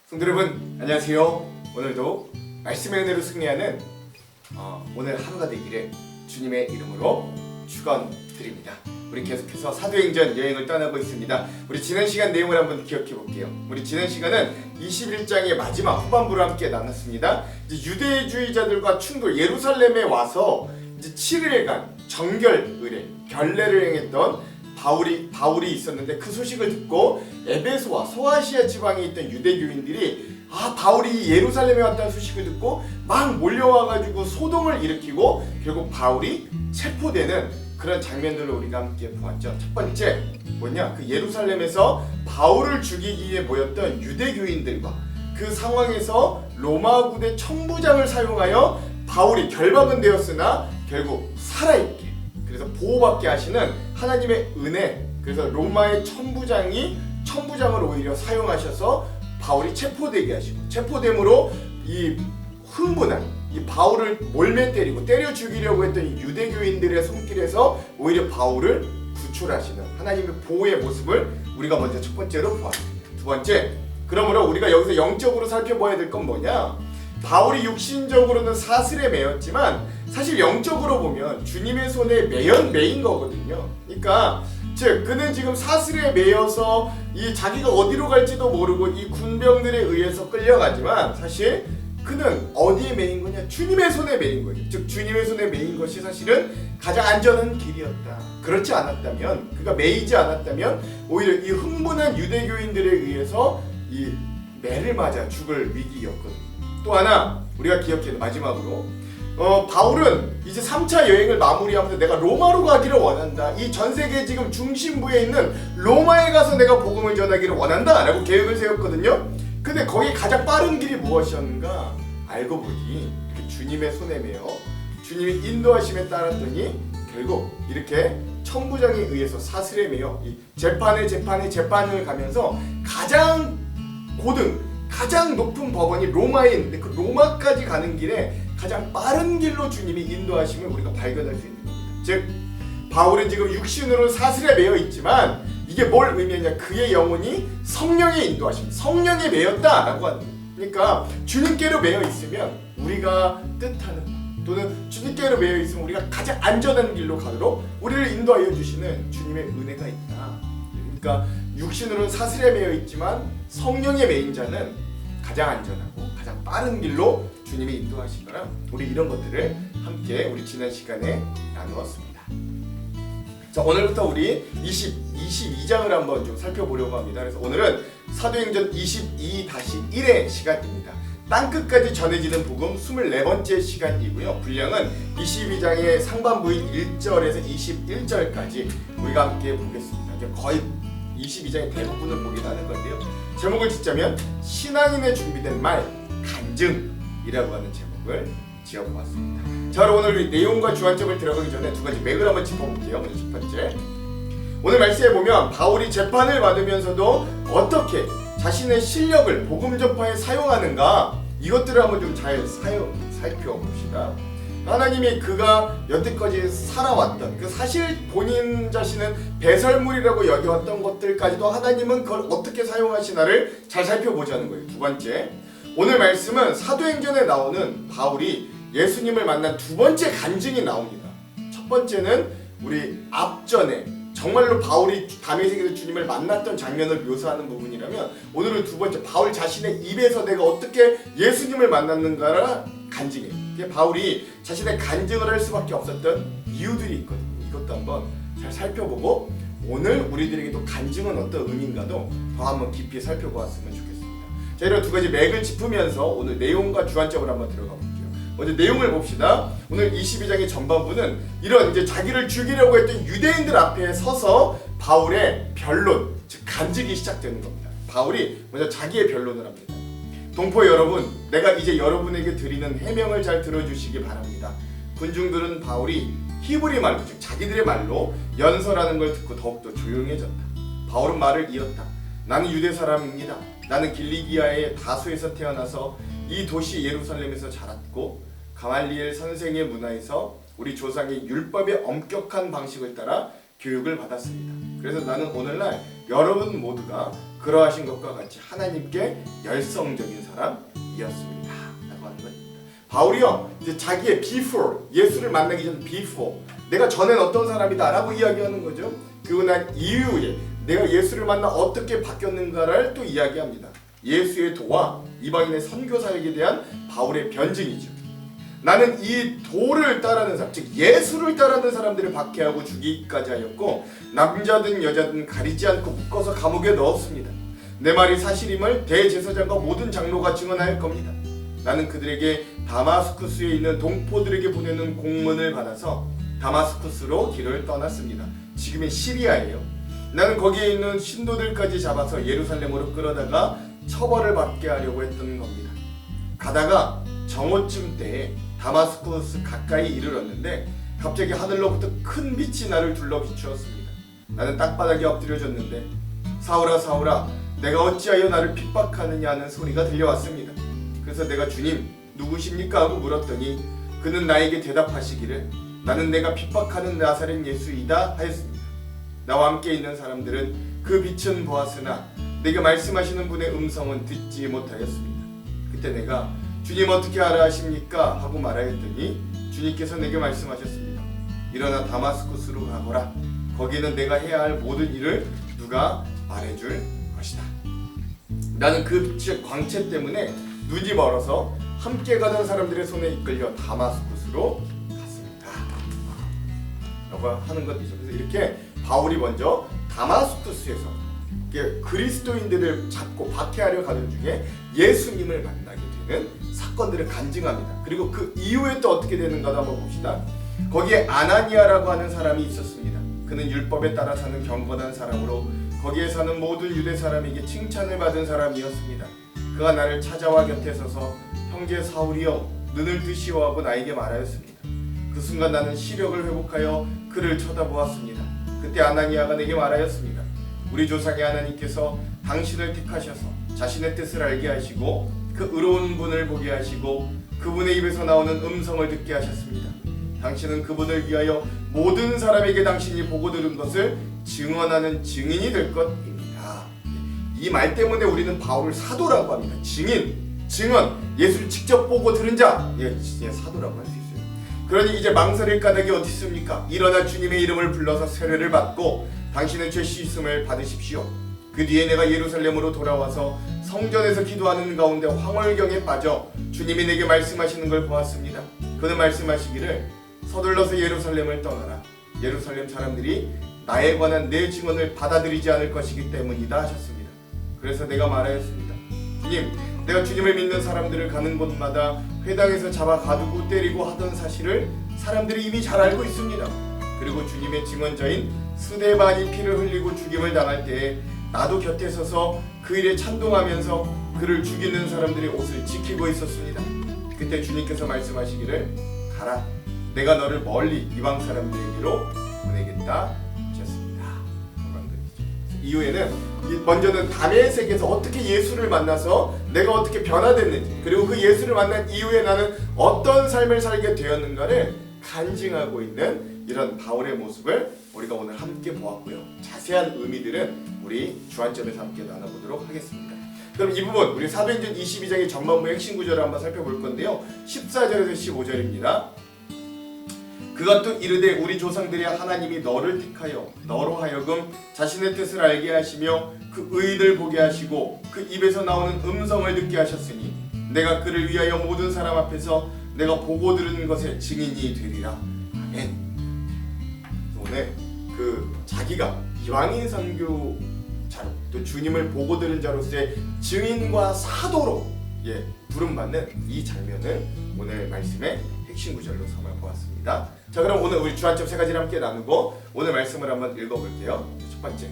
성도 여러분 안녕하세요. 오늘도 말씀의 은혜로 승리하는 오늘 하루가 되기를 주님의 이름으로 축원드립니다. 우리 계속해서 사도행전 여행을 떠나고 있습니다. 우리 지난 시간 내용을 한번 기억해 볼게요. 우리 지난 시간은 21장의 마지막 후반부를 함께 나눴습니다. 이제 유대주의자들과 충돌, 예루살렘에 와서 이제 7일간 정결 의례, 결례를 행했던 바울이 있었는데 그 소식을 듣고 에베소와 소아시아 지방에 있던 유대교인들이 바울이 예루살렘에 왔다는 소식을 듣고 막 몰려와가지고 소동을 일으키고 결국 바울이 체포되는 그런 장면들을 우리가 함께 보았죠. 첫 번째 뭐냐? 그 예루살렘에서 바울을 죽이기 위해 모였던 유대교인들과 그 상황에서 로마 군대 천부장을 사용하여 바울이 결박은 되었으나 결국 살아있게, 그래서 보호받게 하시는 하나님의 은혜. 그래서 로마의 천부장을 오히려 사용하셔서 바울이 체포되게 하시고, 체포됨으로 이 흥분한 이 바울을 몰매 때려 죽이려고 했던 이 유대교인들의 손길에서 오히려 바울을 구출하시는 하나님의 보호의 모습을 우리가 먼저 첫 번째로 보았습니다. 두 번째, 그러므로 우리가 여기서 영적으로 살펴봐야 될 건 뭐냐? 바울이 육신적으로는 사슬에 매였지만 사실 영적으로 보면 주님의 손에 매인 거거든요. 그러니까 즉 그는 지금 사슬에 매여서 이 자기가 어디로 갈지도 모르고 이 군병들에 의해서 끌려가지만 사실 그는 어디에 매인 거냐? 주님의 손에 매인 거죠. 즉 주님의 손에 매인 것이 사실은 가장 안전한 길이었다. 그렇지 않았다면, 그가 매이지 않았다면 오히려 이 흥분한 유대교인들에 의해서 이 매를 맞아 죽을 위기였거든요. 또 하나 우리가 기억해야 돼. 마지막으로 바울은 이제 3차 여행을 마무리하면서 내가 로마로 가기를 원한다. 이 전 세계 지금 중심부에 있는 로마에 가서 내가 복음을 전하기를 원한다 라고 계획을 세웠거든요. 근데 거기 가장 빠른 길이 무엇이었는가? 알고 보니 이렇게 주님의 손에 매여 주님의 인도하심에 따랐더니 결국 이렇게 천부장에 의해서 사슬에 매여 이 재판을 가면서 가장 가장 높은 법원이 로마에 있는데 그 로마까지 가는 길에 가장 빠른 길로 주님이 인도하심을 우리가 발견할 수 있는 겁니다. 즉 바울은 지금 육신으로 사슬에 매여 있지만 이게 뭘 의미하냐? 그의 영혼이 성령의 인도하심, 성령에 매였다라고 하는 거예요. 그러니까 주님께로 매여 있으면 우리가 뜻하는 또는 주님께로 매여 있으면 우리가 가장 안전한 길로 가도록 우리를 인도하여 주시는 주님의 은혜가 있다. 그러니까 육신으로는 사슬에 매여 있지만 성령에 매인 자는 가장 안전하고 가장 빠른 길로 주님이 인도하시더라. 우리 이런 것들을 함께 우리 지난 시간에 나누었습니다. 자, 오늘부터 우리 22장을 한번 좀 살펴보려고 합니다. 그래서 오늘은 사도행전 22-1의 시간입니다. 땅끝까지 전해지는 복음 24번째 시간이고요. 분량은 22장의 상반부인 1절에서 21절까지 우리가 함께 보겠습니다. 거의 22장의 대부분을 보게 하는 건데요. 제목을 짓자면 신앙인의 준비된 말 간증이라고 하는 제목을 지어보았습니다. 자, 오늘 우리 내용과 주안점을 들어가기 전에 두 가지 맥을 한번 짚어볼게요. 먼저 첫 번째, 오늘 말씀에 보면 바울이 재판을 받으면서도 어떻게 자신의 실력을 복음 전파에 사용하는가, 이것들을 한번 좀 잘 살펴봅시다. 하나님이 그가 여태까지 살아왔던 그 사실 본인 자신은 배설물이라고 여겨왔던 것들까지도 하나님은 그걸 어떻게 사용하시나를 잘 살펴보자는 거예요. 두 번째, 오늘 말씀은 사도행전에 나오는 바울이 예수님을 만난 두 번째 간증이 나옵니다. 첫 번째는 우리 앞전에 정말로 바울이 다메섹에서 주님을 만났던 장면을 묘사하는 부분이라면, 오늘은 두 번째 바울 자신의 입에서 내가 어떻게 예수님을 만났는가를 간증해요. 바울이 자신의 간증을 할 수밖에 없었던 이유들이 있거든요. 이것도 한번 잘 살펴보고 오늘 우리들에게도 간증은 어떤 의미인가도 더 한번 깊이 살펴보았으면 좋겠습니다. 자, 이런 두 가지 맥을 짚으면서 오늘 내용과 주안점을 한번 들어가 볼게요. 먼저 내용을 봅시다. 오늘 22장의 전반부는 이런 이제 자기를 죽이려고 했던 유대인들 앞에 서서 바울의 변론, 즉 간증이 시작되는 겁니다. 바울이 먼저 자기의 변론을 합니다. 동포 여러분, 내가 이제 여러분에게 드리는 해명을 잘 들어주시기 바랍니다. 군중들은 바울이 히브리 말로, 즉 자기들의 말로 연설하는 걸 듣고 더욱더 조용해졌다. 바울은 말을 이었다. 나는 유대 사람입니다. 나는 길리기아의 다소에서 태어나서 이 도시 예루살렘에서 자랐고 가말리엘 선생의 문화에서 우리 조상의 율법의 엄격한 방식을 따라 교육을 받았습니다. 그래서 나는 오늘날 여러분 모두가 그러하신 것과 같이 하나님께 열성적인 사람이었습니다 라고 하는 것입니다. 바울이요 이제 자기의 before, 예수를 만나기 전 before, 내가 전엔 어떤 사람이다 라고 이야기하는 거죠. 그리고 난 이후에 내가 예수를 만나 어떻게 바뀌었는가를 또 이야기합니다. 예수의 도와 이방인의 선교 사역에 대한 바울의 변증이죠. 나는 이 도를 따르는 사람, 즉 예수를 따르는 사람들을 박해하고 죽이기까지 하였고 남자든 여자든 가리지 않고 묶어서 감옥에 넣었습니다. 내 말이 사실임을 대제사장과 모든 장로가 증언할 겁니다. 나는 그들에게 다마스쿠스에 있는 동포들에게 보내는 공문을 받아서 다마스쿠스로 길을 떠났습니다. 지금의 시리아예요. 나는 거기에 있는 신도들까지 잡아서 예루살렘으로 끌어다가 처벌을 받게 하려고 했던 겁니다. 가다가 정오쯤 때에 다마스쿠스 가까이 이르렀는데 갑자기 하늘로부터 큰 빛이 나를 둘러 비추었습니다. 나는 땅바닥에 엎드려졌는데 사울아 사울아 내가 어찌하여 나를 핍박하느냐 하는 소리가 들려왔습니다. 그래서 내가 주님 누구십니까 하고 물었더니 그는 나에게 대답하시기를 나는 내가 핍박하는 나사렛 예수이다 하였습니다. 나와 함께 있는 사람들은 그 빛은 보았으나 내게 말씀하시는 분의 음성은 듣지 못하였습니다. 그때 내가 주님 어떻게 알아 하십니까? 하고 말하였더니 주님께서 내게 말씀하셨습니다. 일어나 다마스쿠스로 가거라. 거기는 내가 해야 할 모든 일을 누가 말해줄 것이다. 나는 그 빛의 광채 때문에 눈이 멀어서 함께 가던 사람들의 손에 이끌려 다마스쿠스로 갔습니다. 라고 하는 것이죠. 그래서 이렇게 바울이 먼저 다마스쿠스에서 그리스도인들을 잡고 박해하려 가던 중에 예수님을 만나게 되는 사건들을 간증합니다. 그리고 그 이후에 또 어떻게 되는가도 한번 봅시다. 거기에 아나니아라고 하는 사람이 있었습니다. 그는 율법에 따라 사는 경건한 사람으로 거기에 사는 모든 유대 사람에게 칭찬을 받은 사람이었습니다. 그가 나를 찾아와 곁에 서서 형제 사울이여 눈을 드시오 하고 나에게 말하였습니다. 그 순간 나는 시력을 회복하여 그를 쳐다보았습니다. 그때 아나니아가 내게 말하였습니다. 우리 조상의 하나님께서 당신을 택하셔서 자신의 뜻을 알게 하시고 그 의로운 분을 보게 하시고 그분의 입에서 나오는 음성을 듣게 하셨습니다. 당신은 그분을 위하여 모든 사람에게 당신이 보고 들은 것을 증언하는 증인이 될 것입니다. 이 말 때문에 우리는 바울을 사도라고 합니다. 증인, 증언, 예수를 직접 보고 들은 자, 사도라고 할 수 있어요. 그러니 이제 망설일 까닭이 어디 있습니까? 일어나 주님의 이름을 불러서 세례를 받고 당신의 죄 씻음을 받으십시오. 그 뒤에 내가 예루살렘으로 돌아와서 성전에서 기도하는 가운데 황홀경에 빠져 주님이 내게 말씀하시는 걸 보았습니다. 그는 말씀하시기를 서둘러서 예루살렘을 떠나라. 예루살렘 사람들이 나에 관한 내 증언을 받아들이지 않을 것이기 때문이다 하셨습니다. 그래서 내가 말하였습니다. 주님, 내가 주님을 믿는 사람들을 가는 곳마다 회당에서 잡아 가두고 때리고 하던 사실을 사람들이 이미 잘 알고 있습니다. 그리고 주님의 증언자인 스데반이 피를 흘리고 죽임을 당할 때에 나도 곁에 서서 그 일에 찬동하면서 그를 죽이는 사람들의 옷을 지키고 있었습니다. 그때 주님께서 말씀하시기를 가라. 내가 너를 멀리 이방 사람들에게로 보내겠다 하셨습니다. 이후에는 먼저는 다메섹에서 어떻게 예수를 만나서 내가 어떻게 변화됐는지, 그리고 그 예수를 만난 이후에 나는 어떤 삶을 살게 되었는가를 간증하고 있는 이런 바울의 모습을 우리가 오늘 함께 보았고요. 자세한 의미들은 우리 주안점에서 함께 나눠보도록 하겠습니다. 그럼 이 부분 우리 사도행전 22장의 전반부 핵심 구절을 한번 살펴볼 건데요. 14절에서 15절입니다. 그가 또 이르되 우리 조상들의 하나님이 너를 택하여 너로 하여금 자신의 뜻을 알게 하시며 그 의인을 보게 하시고 그 입에서 나오는 음성을 듣게 하셨으니 내가 그를 위하여 모든 사람 앞에서 내가 보고 들은 것의 증인이 되리라. 아멘. 오늘 그 자기가 이방인 선교자로 또 주님을 보고 들은 자로서의 증인과 사도로 부름받는 이 장면을 오늘 말씀의 핵심 구절로 삼아 보았습니다. 자, 그럼 오늘 우리 주안점 세 가지를 함께 나누고 오늘 말씀을 한번 읽어볼게요. 첫 번째,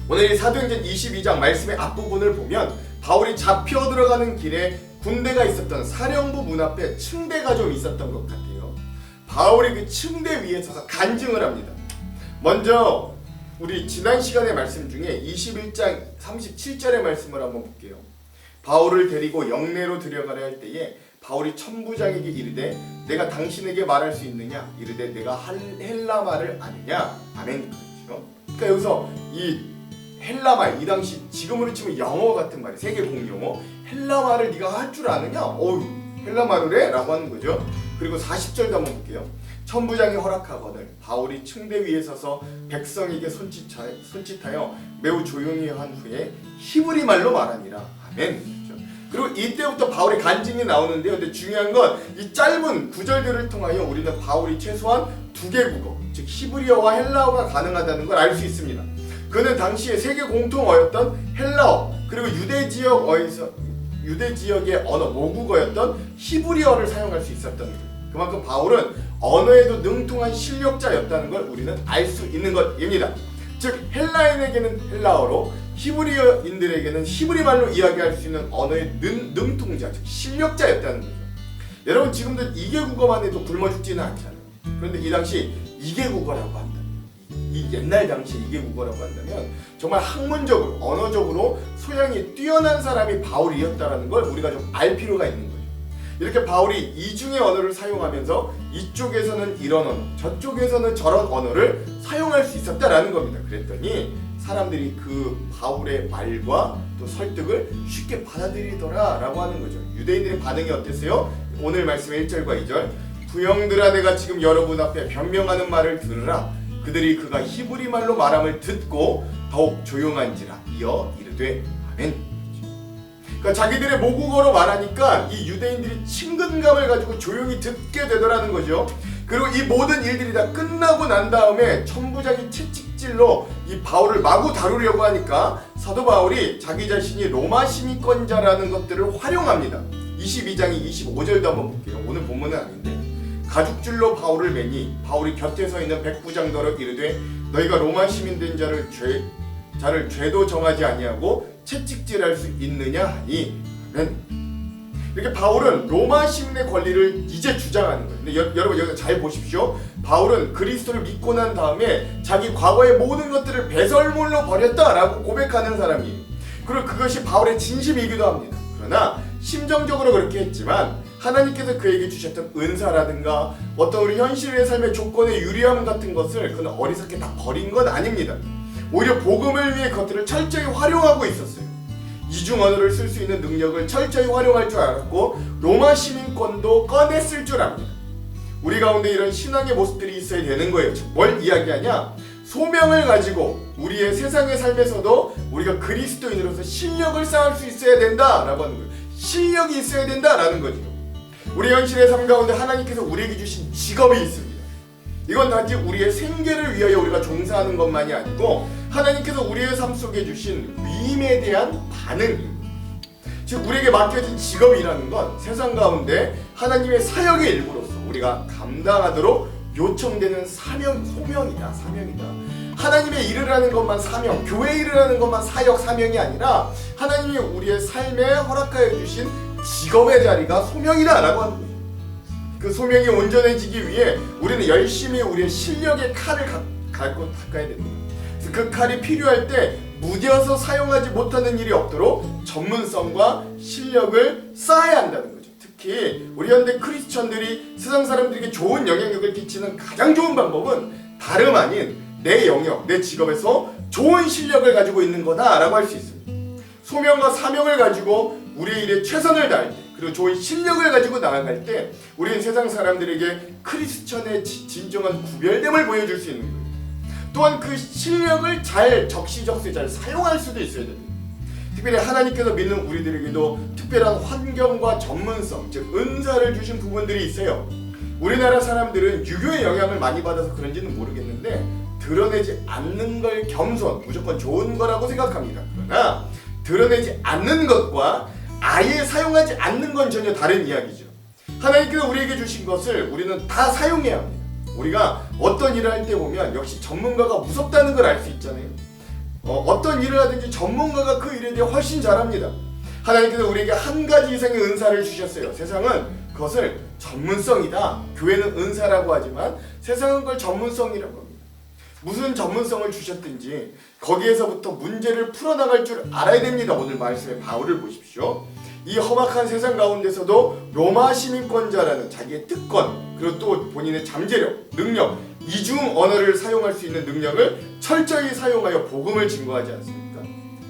오늘 이 사도행전 22장 말씀의 앞부분을 보면 바울이 잡혀 들어가는 길에 군대가 있었던 사령부 문 앞에 층대가 좀 있었던 것 같아요. 바울이 그 층대 위에 서서 간증을 합니다. 먼저 우리 지난 시간의 말씀 중에 21장 37절의 말씀을 한번 볼게요. 바울을 데리고 영내로 들여가려 할 때에 바울이 천부장에게 이르되 내가 당신에게 말할 수 있느냐? 이르되 내가 헬라 말을 아느냐? 아멘. 그렇죠. 그러니까 여기서 이 헬라말, 이 당시 지금으로 치면 영어 같은 말이 세계 공용어, 헬라말을 네가 할 줄 아느냐? 어휴, 헬라말을 해? 라고 하는 거죠. 그리고 40절도 한번 볼게요. 천부장이 허락하거늘 바울이 층대 위에 서서 백성에게 손짓하여 매우 조용히 한 후에 히브리 말로 말하니라. 아멘. 그리고 이때부터 바울의 간증이 나오는데요. 근데 중요한 건 이 짧은 구절들을 통하여 우리는 바울이 최소한 2개 국어, 즉 히브리어와 헬라어가 가능하다는 걸 알 수 있습니다. 그는 당시에 세계 공통어였던 헬라어, 그리고 유대 지역의 언어 모국어였던 히브리어를 사용할 수 있었던 거예요. 그만큼 바울은 언어에도 능통한 실력자였다는 걸 우리는 알 수 있는 것입니다. 즉 헬라인에게는 헬라어로, 히브리어인들에게는 히브리말로 이야기할 수 있는 언어의 능통자, 즉 실력자였다는 거죠. 여러분 지금도 2개 국어만 해도 굶어 죽지는 않잖아요. 그런데 이 당시 2개 국어라고 한다면, 이 옛날 당시 2개 국어라고 한다면 정말 학문적으로, 언어적으로 소양이 뛰어난 사람이 바울이었다는 걸 우리가 좀 알 필요가 있는 거죠. 이렇게 바울이 이중의 언어를 사용하면서 이쪽에서는 이런 언어, 저쪽에서는 저런 언어를 사용할 수 있었다라는 겁니다. 그랬더니 사람들이 그 바울의 말과 또 설득을 쉽게 받아들이더라 라고 하는 거죠. 유대인들의 반응이 어땠어요? 오늘 말씀의 1절과 2절, 부형들아 내가 지금 여러분 앞에 변명하는 말을 들으라. 그들이 그가 히브리 말로 말함을 듣고 더욱 조용한지라. 이어 이르되 아멘. 그러니까 자기들의 모국어로 말하니까 이 유대인들이 친근감을 가지고 조용히 듣게 되더라는 거죠. 그리고 이 모든 일들이 다 끝나고 난 다음에 천부장이 채찍질로 이 바울을 마구 다루려고 하니까 사도 바울이 자기 자신이 로마 시민권자라는 것들을 활용합니다. 22장이 25절도 한번 볼게요. 오늘 본문은 아닌데, 가죽줄로 바울을 매니 바울이 곁에 서 있는 백부장더러 이르되 너희가 로마 시민 된 자를 죄도 정하지 아니하고 채찍질할 수 있느냐 하니. 이렇게 바울은 로마 시민의 권리를 이제 주장하는 거예요. 근데 여러분 여기서 잘 보십시오. 바울은 그리스도를 믿고 난 다음에 자기 과거의 모든 것들을 배설물로 버렸다라고 고백하는 사람이에요. 그리고 그것이 바울의 진심이기도 합니다. 그러나 심정적으로 그렇게 했지만 하나님께서 그에게 주셨던 은사라든가 어떤 우리 현실의 삶의 조건의 유리함 같은 것을 그는 어리석게 다 버린 건 아닙니다. 오히려 복음을 위해 그것들을 철저히 활용하고 있었어요. 이중 언어를 쓸 수 있는 능력을 철저히 활용할 줄 알았고 로마 시민권도 꺼냈을 줄 압니다. 우리 가운데 이런 신앙의 모습들이 있어야 되는 거예요. 뭘 이야기하냐? 소명을 가지고 우리의 세상의 삶에서도 우리가 그리스도인으로서 실력을 쌓을 수 있어야 된다라고 하는 거예요. 실력이 있어야 된다라는 거죠. 우리 현실의 삶 가운데 하나님께서 우리에게 주신 직업이 있습니다. 이건 단지 우리의 생계를 위하여 우리가 종사하는 것만이 아니고 하나님께서 우리의 삶 속에 주신 위임에 대한 반응입니다. 즉 우리에게 맡겨진 직업이라는 건 세상 가운데 하나님의 사역의 일부로서 우리가 감당하도록 요청되는 소명이다. 하나님의 일을 하는 것만 사명, 교회 일을 하는 것만 사역, 사명이 아니라 하나님이 우리의 삶에 허락하여 주신 직업의 자리가 소명이다 라고 하는 거예요. 그 소명이 온전해지기 위해 우리는 열심히 우리의 실력의 칼을 갖고 닦아야 됩니다. 그래서 그 칼이 필요할 때 무뎌서 사용하지 못하는 일이 없도록 전문성과 실력을 쌓아야 한다는 거죠. 특히 우리 현대 크리스천들이 세상 사람들에게 좋은 영향력을 끼치는 가장 좋은 방법은 다름 아닌 내 영역, 내 직업에서 좋은 실력을 가지고 있는 거다라고 할 수 있습니다. 소명과 사명을 가지고 우리의 일에 최선을 다할 때, 그리고 좋은 실력을 가지고 나아갈 때 우리는 세상 사람들에게 크리스천의 진정한 구별됨을 보여줄 수 있는 거예요. 또한 그 실력을 적시적소에 잘 사용할 수도 있어야 됩니다. 특별히 하나님께서 믿는 우리들에게도 특별한 환경과 전문성, 즉 은사를 주신 부분들이 있어요. 우리나라 사람들은 유교의 영향을 많이 받아서 그런지는 모르겠는데 드러내지 않는 걸 겸손, 무조건 좋은 거라고 생각합니다. 그러나 드러내지 않는 것과 아예 사용하지 않는 건 전혀 다른 이야기죠. 하나님께서 우리에게 주신 것을 우리는 다 사용해야 합니다. 우리가 어떤 일을 할 때 보면 역시 전문가가 무섭다는 걸 알 수 있잖아요. 어떤 일을 하든지 전문가가 그 일에 대해 훨씬 잘합니다. 하나님께서 우리에게 한 가지 이상의 은사를 주셨어요. 세상은 그것을 전문성이다. 교회는 은사라고 하지만 세상은 그걸 전문성이라고 합니다. 무슨 전문성을 주셨든지 거기에서부터 문제를 풀어나갈 줄 알아야 됩니다. 오늘 말씀의 바울을 보십시오. 이 험악한 세상 가운데서도 로마 시민권자라는 자기의 특권, 그리고 또 본인의 잠재력, 능력, 이중 언어를 사용할 수 있는 능력을 철저히 사용하여 복음을 증거하지 않습니까?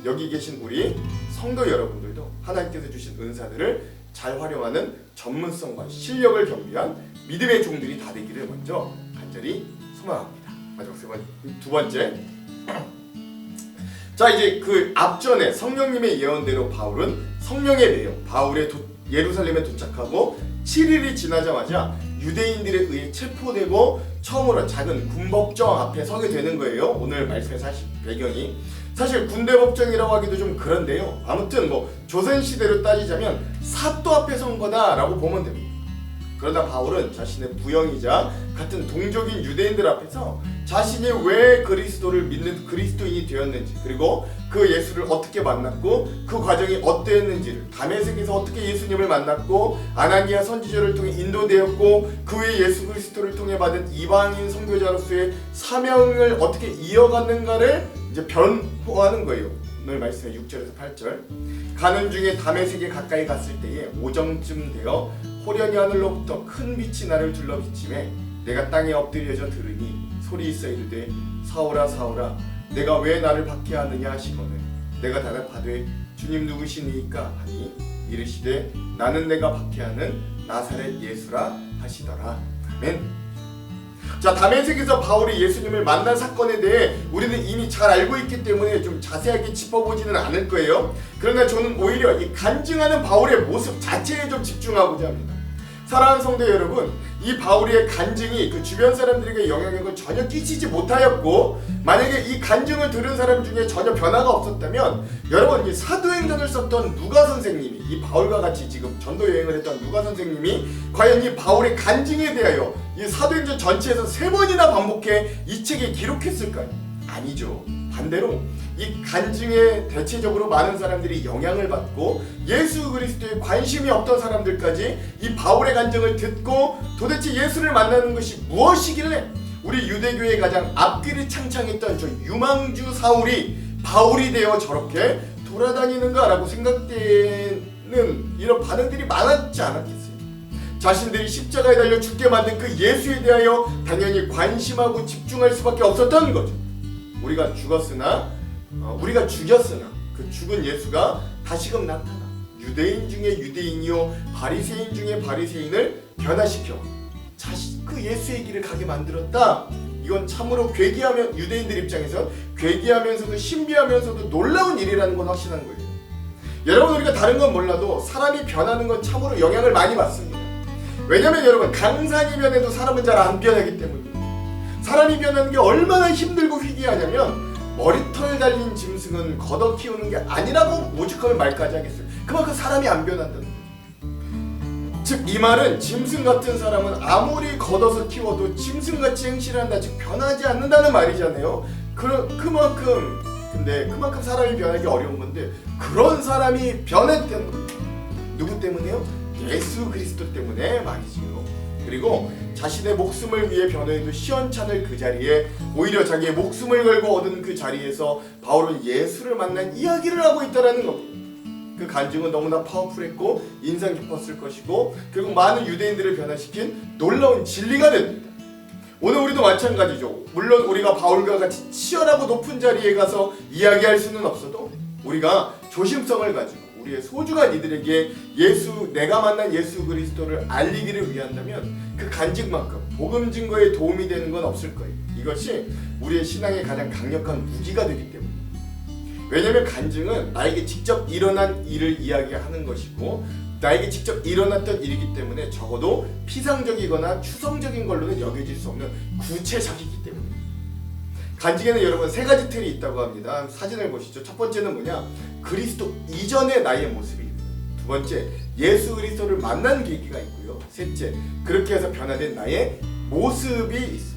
여기 계신 우리 성도 여러분들도 하나님께서 주신 은사들을 잘 활용하는 전문성과 실력을 겸비한 믿음의 종들이 다 되기를 먼저 간절히 소망합니다. 마지막 두 번째. 자, 이제 그 앞전에 성령님의 예언대로 바울은 성령에 매여 예루살렘에 도착하고 7일이 지나자마자 유대인들에 의해 체포되고 처음으로 작은 군법정 앞에 서게 되는 거예요. 오늘 말씀의 배경이 사실 군대법정이라고 하기도 좀 그런데요. 아무튼 조선시대로 따지자면 사또 앞에 선 거다라고 보면 됩니다. 그러나 바울은 자신의 부영이자 같은 동족인 유대인들 앞에서 자신이 왜 그리스도를 믿는 그리스도인이 되었는지, 그리고 그 예수를 어떻게 만났고 그 과정이 어땠는지를, 다메섹에서 어떻게 예수님을 만났고 아나니아 선지자를 통해 인도되었고 그 후에 예수 그리스도를 통해 받은 이방인 선교자로서의 사명을 어떻게 이어갔는가를 이제 변호하는 거예요. 오늘 말씀의 6절에서 8절. 가는 중에 다메섹에 가까이 갔을 때에 오정쯤 되어 호련히 하늘로부터 큰 빛이 나를 둘러 비치매 내가 땅에 엎드려져 들으니 소리 있어 이르되 사울아 사울아 내가 왜 나를 박해하느냐 하시거늘 내가 대답하되 주님 누구시니까 하니 이르시되 나는 내가 박해하는 나사렛 예수라 하시더라. 아멘. 자, 다메섹에서 바울이 예수님을 만난 사건에 대해 우리는 이미 잘 알고 있기 때문에 좀 자세하게 짚어보지는 않을 거예요. 그러나 저는 오히려 이 간증하는 바울의 모습 자체에 좀 집중하고자 합니다. 사랑하는 성도 여러분, 이 바울의 간증이 그 주변 사람들에게 영향력을 전혀 끼치지 못하였고, 만약에 이 간증을 들은 사람 중에 전혀 변화가 없었다면 여러분, 이 사도행전을 썼던 누가 선생님이, 이 바울과 같이 지금 전도 여행을 했던 누가 선생님이 과연 이 바울의 간증에 대하여 이 사도행전 전체에서 3번이나 반복해 이 책에 기록했을까요? 아니죠. 반대로 이 간증에 대체적으로 많은 사람들이 영향을 받고 예수 그리스도에 관심이 없던 사람들까지 이 바울의 간증을 듣고 도대체 예수를 만나는 것이 무엇이길래 우리 유대교의 가장 앞길이 창창했던 저 유망주 사울이 바울이 되어 저렇게 돌아다니는가라고 생각되는 이런 반응들이 많았지 않았겠어요? 자신들이 십자가에 달려 죽게 만든 그 예수에 대하여 당연히 관심하고 집중할 수밖에 없었던 거죠. 우리가 죽였으나 그 죽은 예수가 다시금 나타나 유대인 중에 유대인이요 바리새인 중에 바리새인을 변화시켜 그 예수의 길을 가게 만들었다. 이건 참으로 괴기하면 유대인들 입장에서 괴기하면서도 신비하면서도 놀라운 일이라는 건 확신한 거예요. 여러분, 우리가 다른 건 몰라도 사람이 변하는 건 참으로 영향을 많이 받습니다. 왜냐면 여러분, 강산이 변해도 사람은 잘 안 변하기 때문입니다. 사람이 변하는 게 얼마나 힘들고 희귀하냐면 머리털 달린 짐승은 걷어 키우는 게 아니라고 오죽하면 말까지 하겠어요. 그만큼 사람이 안 변한다는 거죠. 즉 이 말은 짐승 같은 사람은 아무리 걷어서 키워도 짐승같이 행실한다, 즉 변하지 않는다는 말이잖아요. 그만큼 사람이 변하기 어려운 건데 그런 사람이 변했다는 거예요. 누구 때문에요? 예수 그리스도 때문에 말이지요. 그리고 자신의 목숨을 위해 변호해도 시원찮을 그 자리에 오히려 자기의 목숨을 걸고 얻은 그 자리에서 바울은 예수를 만난 이야기를 하고 있다는 겁니다. 그 간증은 너무나 파워풀했고 인상 깊었을 것이고 결국 많은 유대인들을 변화시킨 놀라운 진리가 됩니다. 오늘 우리도 마찬가지죠. 물론 우리가 바울과 같이 치열하고 높은 자리에 가서 이야기할 수는 없어도 우리가 조심성을 가지고 우리의 소중한 이들에게 내가 만난 예수 그리스도를 알리기를 위한다면 그 간증만큼 복음 증거에 도움이 되는 건 없을 거예요. 이것이 우리의 신앙의 가장 강력한 무기가 되기 때문입니다. 왜냐하면 간증은 나에게 직접 일어난 일을 이야기하는 것이고 나에게 직접 일어났던 일이기 때문에 적어도 피상적이거나 추상적인 걸로는 여겨질 수 없는 구체적이기 때문입니다. 간증에는 여러분 3가지 틀이 있다고 합니다. 사진을 보시죠. 첫 번째는 뭐냐? 그리스도 이전의 나의 모습이 있고요. 두 번째, 예수 그리스도를 만난 계기가 있고요. 셋째, 그렇게 해서 변화된 나의 모습이 있습니다.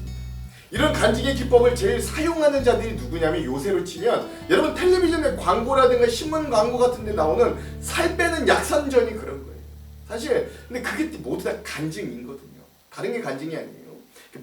이런 간증의 기법을 제일 사용하는 자들이 누구냐면 요새로 치면 여러분 텔레비전의 광고라든가 신문 광고 같은 데 나오는 살 빼는 약선전이 그런 거예요. 사실 근데 그게 모두 다 간증이거든요. 다른 게 간증이 아니에요.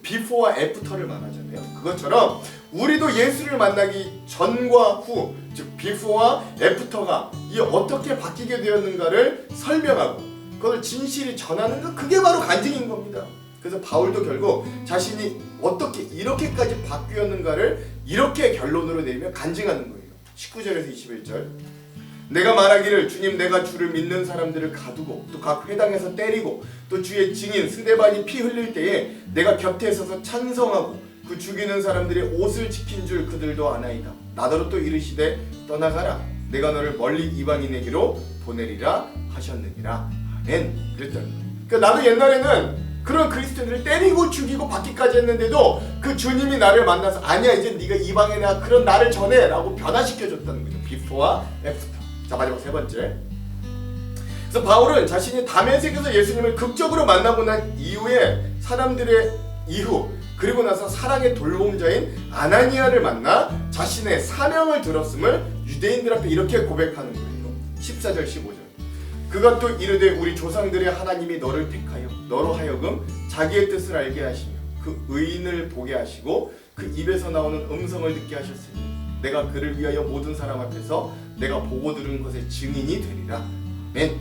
비포와 애프터를 말하잖아요. 그것처럼 우리도 예수를 만나기 전과 후, 즉 비포와 애프터가 이 어떻게 바뀌게 되었는가를 설명하고 그걸 진실히 전하는 것, 그게 바로 간증인 겁니다. 그래서 바울도 결국 자신이 어떻게 이렇게까지 바뀌었는가를 이렇게 결론으로 내리며 간증하는 거예요. 19절에서 21절. 내가 말하기를 주님 내가 주를 믿는 사람들을 가두고 또 각 회당에서 때리고 또 주의 증인 스데반이 피 흘릴 때에 내가 곁에 서서 찬성하고 그 죽이는 사람들의 옷을 지킨 줄 그들도 아나이다. 나더러 또 이르시되 떠나가라 내가 너를 멀리 이방인에게로 보내리라 하셨느니라. 아멘. 그랬다는 거예요. 그러니까 나도 옛날에는 그런 그리스도인들을 때리고 죽이고 받기까지 했는데도 그 주님이 나를 만나서 아니야 이제 네가 이방인이야 그런 나를 전해 라고 변화시켜줬다는 거죠. 비포와 애프터. 자, 마지막 세 번째. 그래서 바울은 자신이 다메섹에서 예수님을 극적으로 만나고 난 이후에 그리고 나서 사랑의 돌봄자인 아나니아를 만나 자신의 사명을 들었음을 유대인들 앞에 이렇게 고백하는 거예요. 14절 15절. 그가 또 이르되 우리 조상들의 하나님이 너를 택하여 너로 하여금 자기의 뜻을 알게 하시며 그 의인을 보게 하시고 그 입에서 나오는 음성을 듣게 하셨으니 내가 그를 위하여 모든 사람 앞에서 내가 보고 들은 것의 증인이 되리라. 아멘.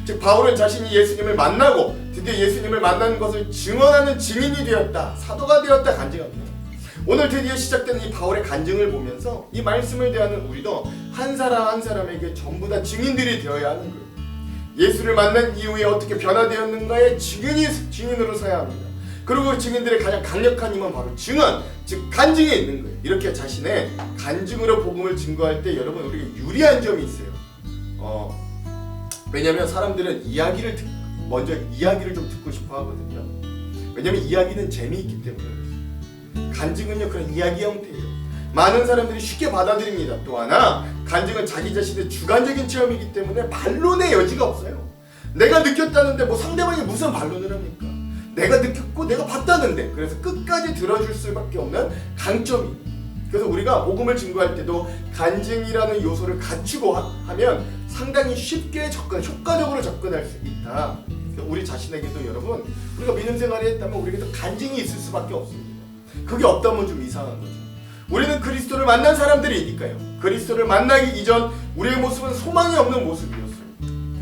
즉 바울은 자신이 예수님을 만나고 드디어 예수님을 만난 것을 증언하는 증인이 되었다. 사도가 되었다 간증합니다. 오늘 드디어 시작된 이 바울의 간증을 보면서 이 말씀을 대하는 우리도 한 사람 한 사람에게 전부 다 증인들이 되어야 하는 거예요. 예수를 만난 이후에 어떻게 변화되었는가의 증인으로 서야 합니다. 그리고 그 증인들의 가장 강력한 힘은 바로 증언, 즉 간증에 있는 거예요. 이렇게 자신의 간증으로 복음을 증거할 때 여러분 우리가 유리한 점이 있어요. 왜냐하면 사람들은 먼저 이야기를 좀 듣고 싶어 하거든요. 왜냐하면 이야기는 재미있기 때문에. 간증은요 그런 이야기 형태예요. 많은 사람들이 쉽게 받아들입니다. 또 하나 간증은 자기 자신의 주관적인 체험이기 때문에 반론의 여지가 없어요. 내가 느꼈다는데 뭐 상대방이 무슨 반론을 합니까? 내가 느꼈고 내가 봤다는데. 그래서 끝까지 들어줄 수밖에 없는 강점이. 그래서 우리가 복음을 증거할 때도 간증이라는 요소를 갖추고 하면 상당히 쉽게 효과적으로 접근할 수 있다. 그러니까 우리 자신에게도 여러분 우리가 믿음 생활을 했다면 우리에게도 간증이 있을 수밖에 없습니다. 그게 없다면 좀 이상한 거죠. 우리는 그리스도를 만난 사람들이니까요. 그리스도를 만나기 이전 우리의 모습은 소망이 없는 모습이었어요.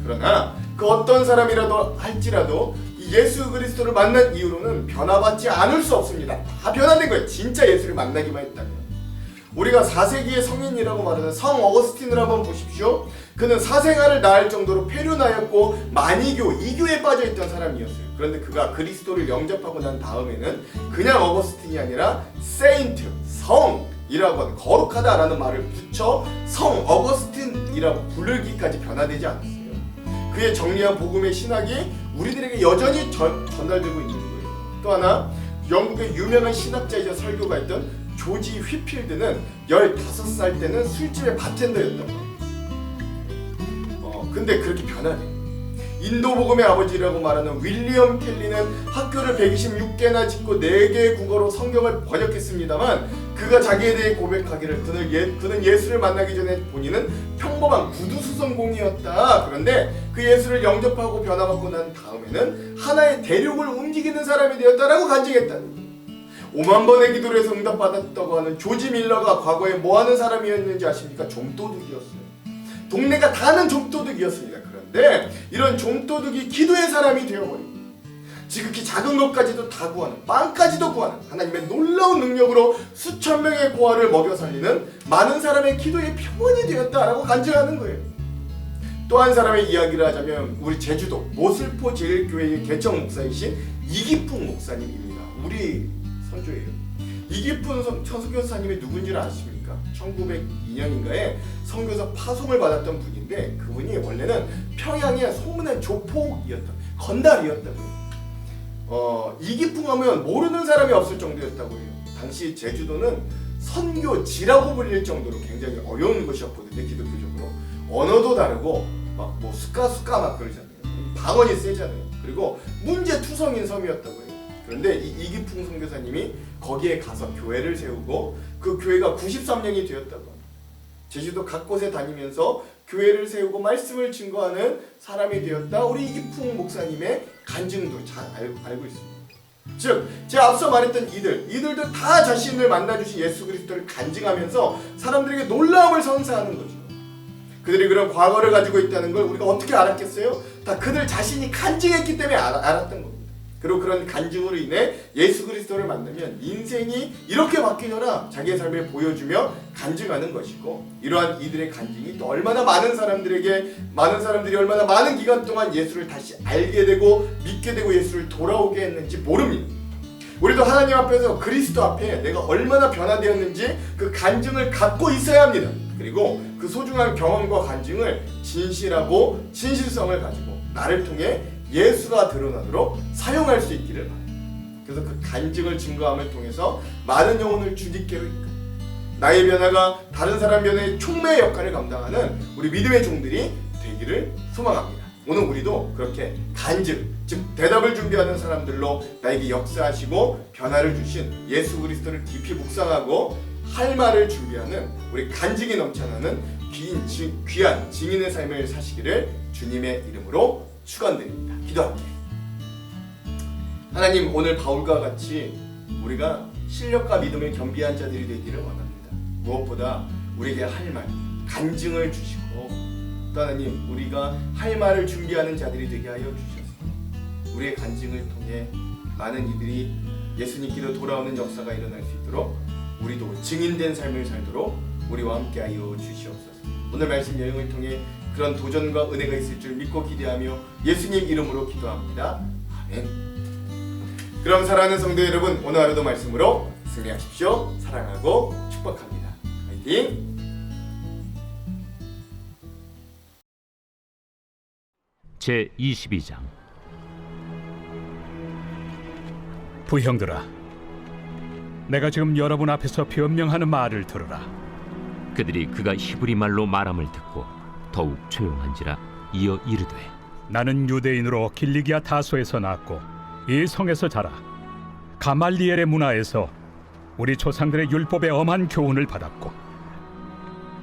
그러나 그 어떤 사람이라도 할지라도 예수 그리스도를 만난 이후로는 변화받지 않을 수 없습니다. 다 변화된 거예요. 진짜 예수를 만나기만 했다면. 우리가 4세기의 성인이라고 말하는 성 어거스틴을 한번 보십시오. 그는 사생아를 낳을 정도로 폐륜하였고 만이교, 이교에 빠져있던 사람이었어요. 그런데 그가 그리스도를 영접하고 난 다음에는 그냥 어거스틴이 아니라 세인트, 성이라고 하는 거룩하다라는 말을 붙여 성 어거스틴이라고 부르기까지 변화되지 않았어요. 그의 정리한 복음의 신학이 우리들에게 여전히 전달되고 있는 거예요. 또 하나 영국의 유명한 신학자이자 설교가였던 조지 휘필드는 15살 때는 술집의 바텐더였던 거예요. 근데 그렇게 변하네요. 인도 복음의 아버지라고 말하는 윌리엄 켈리는 학교를 126개나 짓고 4개의 국어로 성경을 번역했습니다만 그가 자기에 대해 고백하기를 그는 예수를 만나기 전에 본인은 평범한 구두수선공이었다. 그런데 그 예수를 영접하고 변화받고 난 다음에는 하나의 대륙을 움직이는 사람이 되었다라고 간증했다는 거예요. 5만 번의 기도를 해서 응답받았다고 하는 조지 밀러가 과거에 뭐하는 사람이었는지 아십니까? 좀도둑이었어요. 동네가 다 아는 좀도둑이었습니다. 그런데 이런 좀도둑이 기도의 사람이 되어버립니다. 지극히 작은 것까지도 다 구하는, 빵까지도 구하는 하나님의 놀라운 능력으로 수천 명의 고아를 먹여 살리는 많은 사람의 기도의 표본이 되었다라고 간증하는 거예요. 또 한 사람의 이야기를 하자면 우리 제주도 모슬포 제일교회의 개척 목사이신 이기풍 목사님입니다. 우리 선조예요. 이기풍 선교사님이 누군지 아십니까? 1902년인가에 선교사 파송을 받았던 분인데 그분이 원래는 평양의 소문난 조폭이었던 건달이었다고요. 이기풍 하면 모르는 사람이 없을 정도였다고 해요. 당시 제주도는 선교지라고 불릴 정도로 굉장히 어려운 곳이었거든요. 기독교적으로 언어도 다르고 막 뭐 수까 막 그러잖아요. 방언이 세잖아요. 그리고 문제투성인 섬이었다고 해요. 그런데 이 이기풍 선교사님이 거기에 가서 교회를 세우고 그 교회가 93년이 되었다고 합니다. 제주도 각곳에 다니면서 교회를 세우고 말씀을 증거하는 사람이 되었다. 우리 이기풍 목사님의 간증도 잘 알고 있습니다. 즉 제가 앞서 말했던 이들도 다 자신을 만나주신 예수 그리스도를 간증하면서 사람들에게 놀라움을 선사하는 거죠. 그들이 그런 과거를 가지고 있다는 걸 우리가 어떻게 알았겠어요? 다 그들 자신이 간증했기 때문에 알았던 겁니다. 그리고 그런 간증으로 인해 예수 그리스도를 만나면 인생이 이렇게 바뀌더라 자기의 삶을 보여주며 간증하는 것이고, 이러한 이들의 간증이 또 얼마나 많은 사람들이 얼마나 많은 기간 동안 예수를 다시 알게 되고 믿게 되고 예수를 돌아오게 했는지 모릅니다. 우리도 하나님 앞에서 그리스도 앞에 내가 얼마나 변화되었는지 그 간증을 갖고 있어야 합니다. 그리고 그 소중한 경험과 간증을 진실하고 진실성을 가지고 나를 통해 예수가 드러나도록 사용할 수 있기를 바랍니다. 그래서 그 간증을 증거함을 통해서 많은 영혼을 주님께로 이끌고 나의 변화가 다른 사람 변화의 촉매의 역할을 감당하는 우리 믿음의 종들이 되기를 소망합니다. 오늘 우리도 그렇게 간증, 즉 대답을 준비하는 사람들로 나에게 역사하시고 변화를 주신 예수 그리스도를 깊이 묵상하고 할 말을 준비하는 우리 간증이 넘쳐나는 귀한 증인의 삶을 사시기를 주님의 이름으로 축원드립니다. 기도할게요. 하나님, 오늘 바울과 같이 우리가 실력과 믿음을 겸비한 자들이 되기를 원합니다. 무엇보다 우리에게 할 말, 간증을 주시고 또 하나님, 우리가 할 말을 준비하는 자들이 되게 하여 주셔서 우리의 간증을 통해 많은 이들이 예수님께로 돌아오는 역사가 일어날 수 있도록 우리도 증인된 삶을 살도록 우리와 함께하여 주시옵소서. 오늘 말씀 여행을 통해 그런 도전과 은혜가 있을 줄 믿고 기대하며 예수님 이름으로 기도합니다. 아멘. 그럼 사랑하는 성도 여러분, 오늘 하루도 말씀으로 승리하십시오. 사랑하고 축복합니다. 화이팅! 제22장. 부형들아, 내가 지금 여러분 앞에서 변명하는 말을 들으라. 그들이 그가 히브리 말로 말함을 듣고 더욱 조용한지라 이어 이르되, 나는 유대인으로 길리기아 다소에서 낳았고 이 성에서 자라 가말리엘의 문화에서 우리 조상들의 율법의 엄한 교훈을 받았고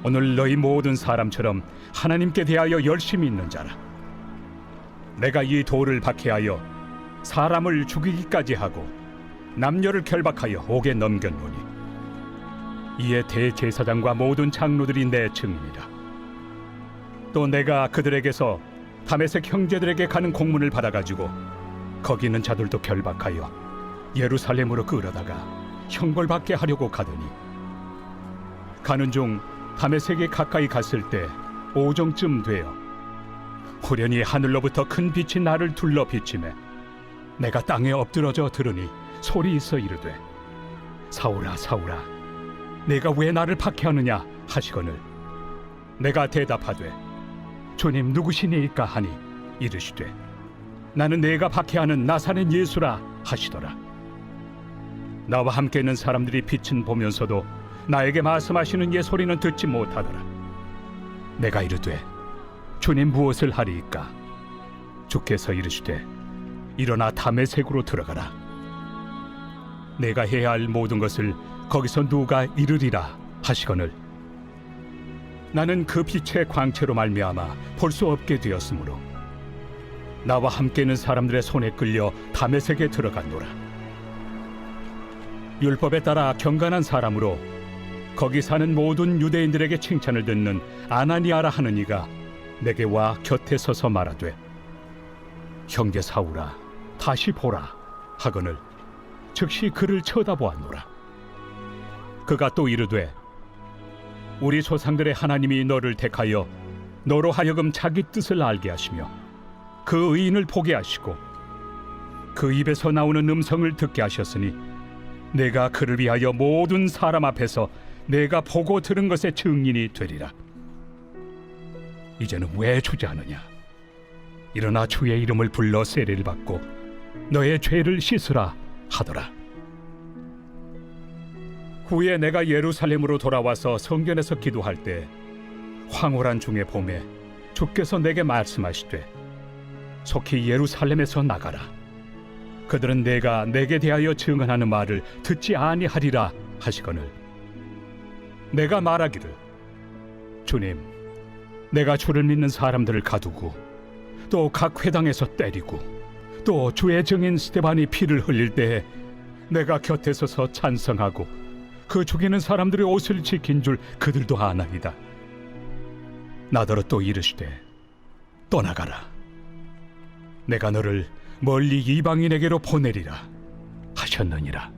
오늘 너희 모든 사람처럼 하나님께 대하여 열심히 있는 자라. 내가 이 돌을 박해하여 사람을 죽이기까지 하고 남녀를 결박하여 옥에 넘겼노니 이에 대제사장과 모든 장로들이 내 증인이라. 또 내가 그들에게서 다메섹 형제들에게 가는 공문을 받아가지고 거기 있는 자들도 결박하여 예루살렘으로 끌어다가 형벌받게 하려고 가더니 가는 중 다메섹에 가까이 갔을 때 오정쯤 되어 후련히 하늘로부터 큰 빛이 나를 둘러 비치매 내가 땅에 엎드러져 들으니 소리 있어 이르되, 사울아 사울아, 내가 왜 나를 박해하느냐 하시거늘 내가 대답하되, 주님 누구시니이까 하니 이르시되, 나는 내가 박해하는 나사렛 예수라 하시더라. 나와 함께 있는 사람들이 빛은 보면서도 나에게 말씀하시는 예 소리는 듣지 못하더라. 내가 이르되, 주님 무엇을 하리이까? 주께서 이르시되, 일어나 다메섹으로 들어가라. 내가 해야 할 모든 것을 거기서 누가 이르리라 하시거늘 나는 그 빛의 광채로 말미암아 볼 수 없게 되었으므로 나와 함께 있는 사람들의 손에 끌려 다메섹에 들어갔노라. 율법에 따라 경건한 사람으로 거기 사는 모든 유대인들에게 칭찬을 듣는 아나니아라 하는 이가 내게 와 곁에 서서 말하되, 형제 사울아 다시 보라 하거늘 즉시 그를 쳐다보았노라. 그가 또 이르되, 우리 조상들의 하나님이 너를 택하여 너로 하여금 자기 뜻을 알게 하시며 그 의인을 보게 하시고 그 입에서 나오는 음성을 듣게 하셨으니 내가 그를 위하여 모든 사람 앞에서 내가 보고 들은 것의 증인이 되리라. 이제는 왜 주저하느냐? 일어나 주의 이름을 불러 세례를 받고 너의 죄를 씻으라 하더라. 후에 내가 예루살렘으로 돌아와서 성전에서 기도할 때 황홀한 중의 봄에 주께서 내게 말씀하시되, 속히 예루살렘에서 나가라. 그들은 내가 내게 대하여 증언하는 말을 듣지 아니하리라 하시거늘 내가 말하기를, 주님, 내가 주를 믿는 사람들을 가두고 또 각 회당에서 때리고 또 주의 증인 스데반이 피를 흘릴 때에 내가 곁에 서서 찬성하고 그 죽이는 사람들의 옷을 지킨 줄 그들도 아나이다. 나더러 또 이르시되 떠나가라. 내가 너를 멀리 이방인에게로 보내리라 하셨느니라.